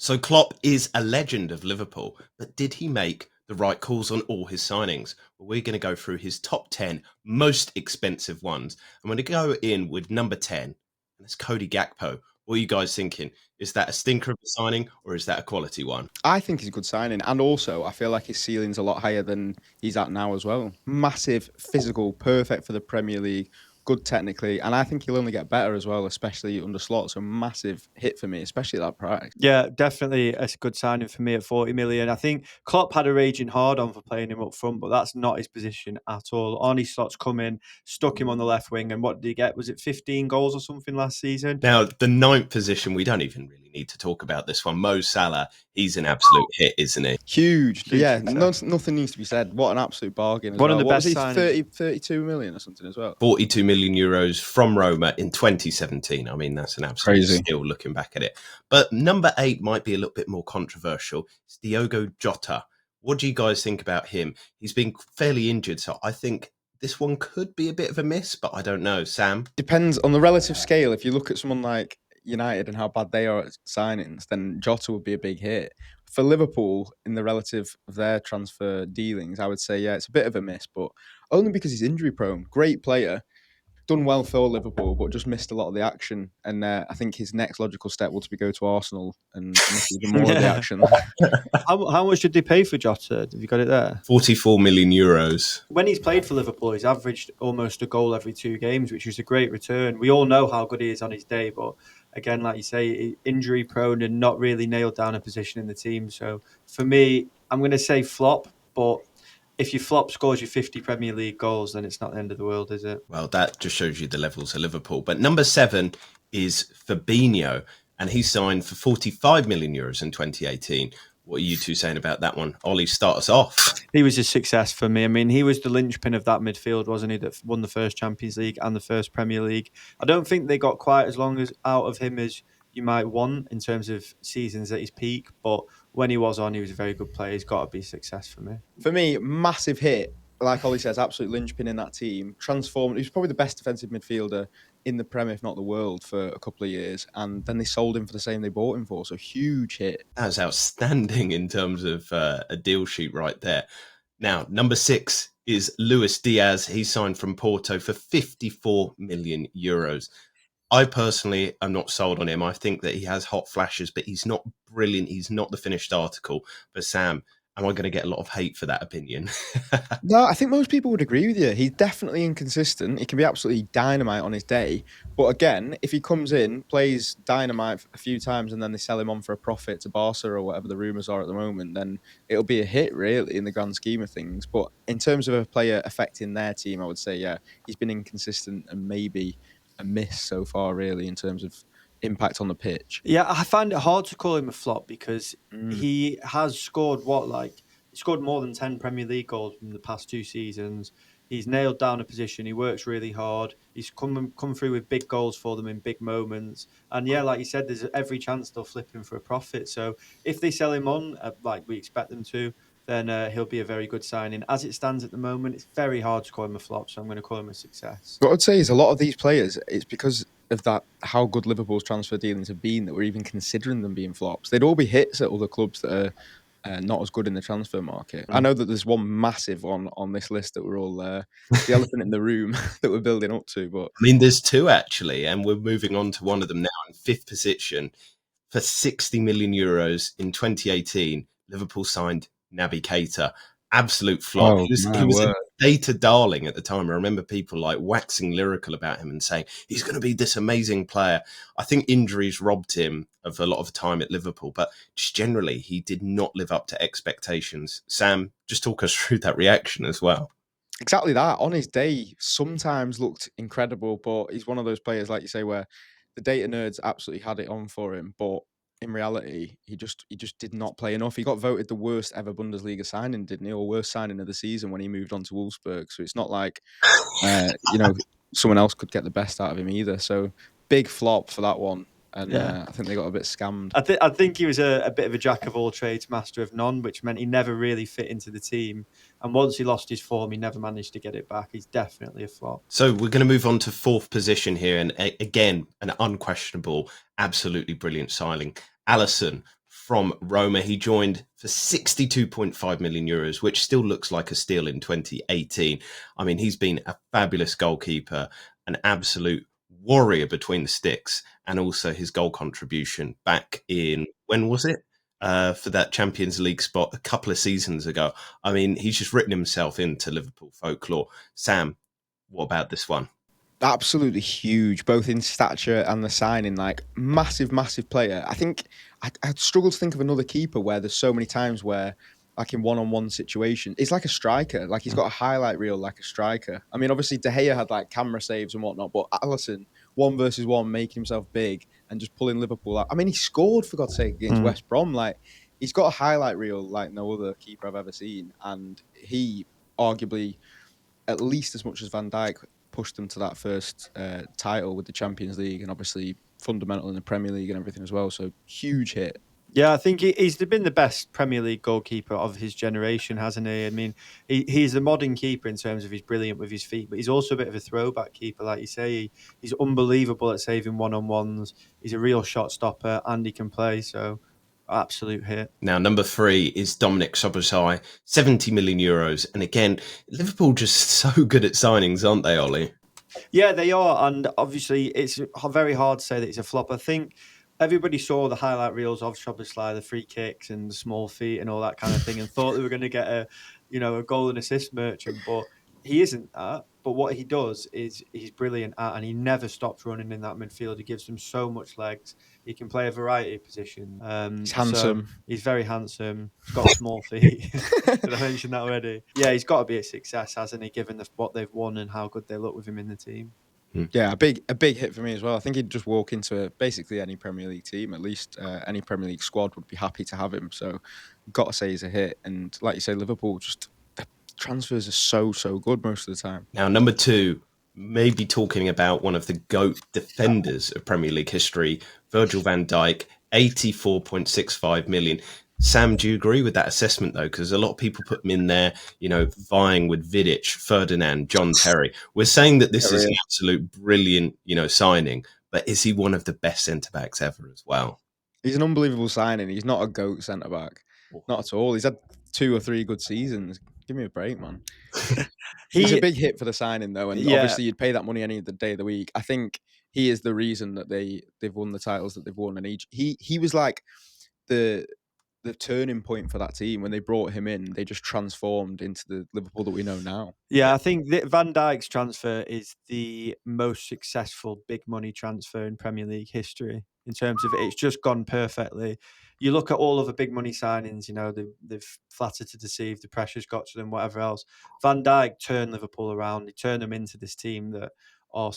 So Klopp is a legend of Liverpool, but did he make the right calls on all his signings? Well, we're going to go through his top 10 most expensive ones. I'm going to go in with number 10, and it's Cody Gakpo. What are you guys thinking? Is that a stinker of a signing or is that a quality one? I think he's a good signing. And also, I feel like his ceiling's a lot higher than he's at now as well. Massive, physical, perfect for the Premier League, good technically. And I think he'll only get better as well, especially under Slot. So massive hit for me, especially at that price. Yeah, definitely a good signing for me at 40 million. I think Klopp had a raging hard on for playing him up front, but that's not his position at all. Arne Slot's come in, stuck him on the left wing, and what did he get? Was it 15 goals or something last season? Now, the ninth position, we don't even really need to talk about this one. Mo Salah, he's an absolute hit, isn't he? Huge yeah, nothing needs to be said. What an absolute bargain as One well. of the What best was he, signings. 32 million or something as well? 42 million euros from Roma in 2017. I mean, that's an absolute Crazy. steal looking back at it. But number 8 might be a little bit more controversial. It's Diogo Jota. What do you guys think about him? He's been fairly injured, so I think this one could be a bit of a miss, but I don't know. Sam? Depends on the relative scale. If you look at someone like United and how bad they are at signings, then Jota would be a big hit. For Liverpool, in the relative of their transfer dealings, I would say, yeah, it's a bit of a miss, but only because he's injury prone. Great player, done well for Liverpool, but just missed a lot of the action. And I think his next logical step will be go to Arsenal and miss even more of the action. How much did they pay for Jota? Have you got it there? 44 million euros. When he's played for Liverpool, he's averaged almost a goal every 2 games, which is a great return. We all know how good he is on his day, but again, like you say, injury prone and not really nailed down a position in the team. So for me, I'm going to say flop, but if your flop scores your 50 Premier League goals, then it's not the end of the world, is it? Well, that just shows you the levels of Liverpool. But number 7 is Fabinho, and he signed for 45 million euros in 2018. What are you two saying about that one? Ollie, start us off. He was a success for me. I mean, he was the linchpin of that midfield, wasn't he, that won the first Champions League and the first Premier League. I don't think they got quite as long as out of him as you might want in terms of seasons at his peak, but when he was on, he was a very good player. He's got to be a success for me. For me, massive hit. Like Ollie says, absolute linchpin in that team. Transformed. He was probably the best defensive midfielder in the Premier, if not the world, for a couple of years. And then they sold him for the same they bought him for. So huge hit. That was outstanding in terms of a deal sheet right there. Now, number 6 is Luis Diaz. He signed from Porto for 54 million euros. I personally am not sold on him. I think that he has hot flashes, but he's not brilliant. He's not the finished article. But Sam, am I going to get a lot of hate for that opinion? No, I think most people would agree with you. He's definitely inconsistent. He can be absolutely dynamite on his day. But again, if he comes in, plays dynamite a few times, and then they sell him on for a profit to Barca or whatever the rumours are at the moment, then it'll be a hit, really, in the grand scheme of things. But in terms of a player affecting their team, I would say, yeah, he's been inconsistent and maybe a miss so far, really, in terms of impact on the pitch. Yeah, I find it hard to call him a flop because he has scored he scored more than 10 Premier League goals in the past 2 seasons. He's nailed down a position. He works really hard. He's come through with big goals for them in big moments. And yeah, like you said, there's every chance they'll flip him for a profit. So if they sell him on, like we expect them to, then he'll be a very good signing. As it stands at the moment, it's very hard to call him a flop, so I'm going to call him a success. What I'd say is a lot of these players, it's because of that, how good Liverpool's transfer dealings have been, that we're even considering them being flops. They'd all be hits at other clubs that are not as good in the transfer market. I know that there's one massive one on this list that we're all the elephant in the room that we're building up to. But I mean, there's 2 actually, and we're moving on to one of them now in 5th position. For 60 million euros in 2018, Liverpool signed Naby Keita. Absolute flop. He was a data darling at the time. I remember people like waxing lyrical about him and saying he's going to be this amazing player. I think injuries robbed him of a lot of time at Liverpool, but just generally, he did not live up to expectations. Sam, just talk us through that reaction as well. Exactly that. On his day, sometimes looked incredible, but he's one of those players, like you say, where the data nerds absolutely had it on for him, but in reality, he just did not play enough. He got voted the worst ever Bundesliga signing, didn't he? Or worst signing of the season when he moved on to Wolfsburg. So it's not like someone else could get the best out of him either. So big flop for that one. And I think they got a bit scammed. I think he was a bit of a jack of all trades, master of none, which meant he never really fit into the team. And once he lost his form, he never managed to get it back. He's definitely a flop. So we're going to move on to 4th position here. And again, an unquestionable, absolutely brilliant signing. Alisson, from Roma. He joined for 62.5 million euros, which still looks like a steal in 2018. I mean, he's been a fabulous goalkeeper, an absolute warrior between the sticks, and also his goal contribution back in, when was it? For that Champions League spot a couple of seasons ago. I mean, he's just written himself into Liverpool folklore. Sam, what about this one? Absolutely huge, both in stature and the signing. Like, massive, massive player. I think I'd struggle to think of another keeper where there's so many times where, like in one-on-one situation, it's like a striker. Like, he's got a highlight reel like a striker. I mean, obviously De Gea had like camera saves and whatnot, but Alisson, 1v1, making himself big and just pulling Liverpool out. I mean, he scored, for God's sake, against West Brom. Like, he's got a highlight reel like no other keeper I've ever seen, and he arguably, at least as much as Van Dijk, pushed them to that first title with the Champions League, and obviously fundamental in the Premier League and everything as well. So huge hit. Yeah, I think he's been the best Premier League goalkeeper of his generation, hasn't he? I mean, he's a modern keeper in terms of he's brilliant with his feet, but he's also a bit of a throwback keeper. Like you say, he's unbelievable at saving one-on-ones. He's a real shot stopper, and he can play, so absolute hit. Now, number 3 is Dominic Szoboszlai, 70 million euros. And again, Liverpool just so good at signings, aren't they, Ollie? Yeah, they are. And obviously, it's very hard to say that it's a flop. I think everybody saw the highlight reels of Szoboszlai, the free kicks and the small feet and all that kind of thing, and thought they were going to get a goal and assist merchant. But he isn't that. But what he does is he's brilliant at, and he never stops running in that midfield. He gives them so much legs. He can play a variety of positions. He's handsome. So he's very handsome. He's got small feet. Did I mention that already? Yeah, he's got to be a success, hasn't he, given what they've won and how good they look with him in the team. Yeah, a big hit for me as well. I think he'd just walk into basically any Premier League team. At least any Premier League squad would be happy to have him. So, got to say he's a hit. And like you say, Liverpool, just the transfers are so good most of the time. Now, number 2, maybe talking about one of the GOAT defenders of Premier League history, Virgil van Dijk, 84.65 million. Sam, do you agree with that assessment, though? Because a lot of people put him in there, vying with Vidic, Ferdinand, John Terry. We're saying that this is an absolute brilliant, signing, but is he one of the best centre-backs ever as well? He's an unbelievable signing. He's not a GOAT centre-back. Not at all. He's had 2 or 3 good seasons. Give me a break, man. He's a big hit for the signing, though, and obviously you'd pay that money any day of the week. I think he is the reason that they've won the titles that they've won, and he was like the turning point for that team. When they brought him in, they just transformed into the Liverpool that we know now. Yeah, I think that Van Dijk's transfer is the most successful big money transfer in Premier League history in terms of it's just gone perfectly. You look at all of the big money signings, they've flattered to deceive, the pressure's got to them, whatever else. Van Dijk turned Liverpool around. He turned them into this team that are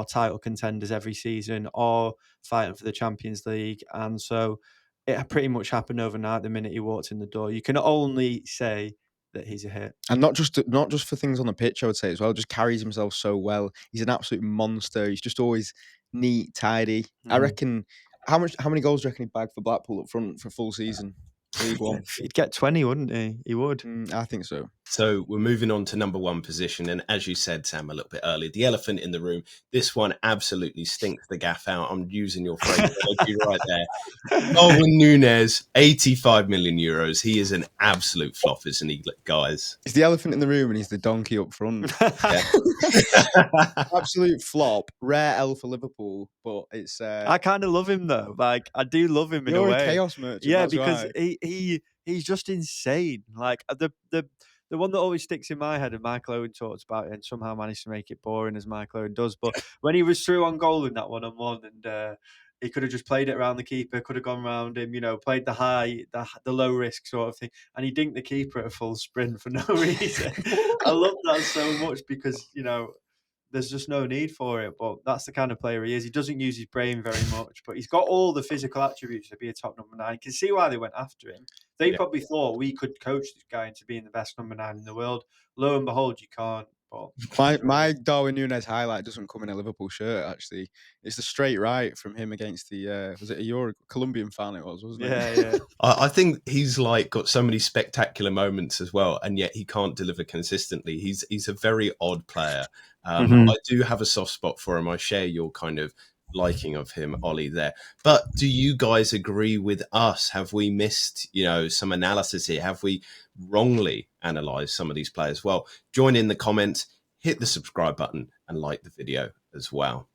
title contenders every season, are fighting for the Champions League. And so it pretty much happened overnight the minute he walked in the door. You can only say that he's a hit. And not just for things on the pitch, I would say as well, just carries himself so well. He's an absolute monster. He's just always neat, tidy. I reckon, how many goals do you reckon he'd bag for Blackpool up front for a full season? League One. He'd get 20, wouldn't he? He would. I think so. So we're moving on to number 1 position. And as you said, Sam, a little bit earlier, the elephant in the room, this one absolutely stinks the gaff out. I'm using your phrase right there. Darwin Núñez, 85 million euros. He is an absolute flop, isn't he, guys? He's the elephant in the room and he's the donkey up front. Absolute flop. Rare L for Liverpool, but it's... I kind of love him, though. Like, I do love him in a way. You're a chaos merchant. Yeah, because he's just insane. Like, the one that always sticks in my head, and Michael Owen talks about it and somehow managed to make it boring, as Michael Owen does. But when he was through on goal in that one-on-one, and he could have just played it around the keeper, could have gone around him, played the low risk sort of thing, and he dinked the keeper at a full sprint for no reason. I love that so much because, there's just no need for it, but that's the kind of player he is. He doesn't use his brain very much, but he's got all the physical attributes to be a top number 9. You can see why they went after him. They probably thought we could coach this guy into being the best number 9 in the world. Lo and behold, you can't. But my Darwin Núñez highlight doesn't come in a Liverpool shirt, actually. It's the straight right from him against the, was it a Colombian fan it was, wasn't it? Yeah. I think he's got so many spectacular moments as well, and yet he can't deliver consistently. He's a very odd player. I do have a soft spot for him. I share your kind of liking of him, Ollie, there. But do you guys agree with us? Have we missed, some analysis here? Have we wrongly analysed some of these players? Well, join in the comments, hit the subscribe button and like the video as well.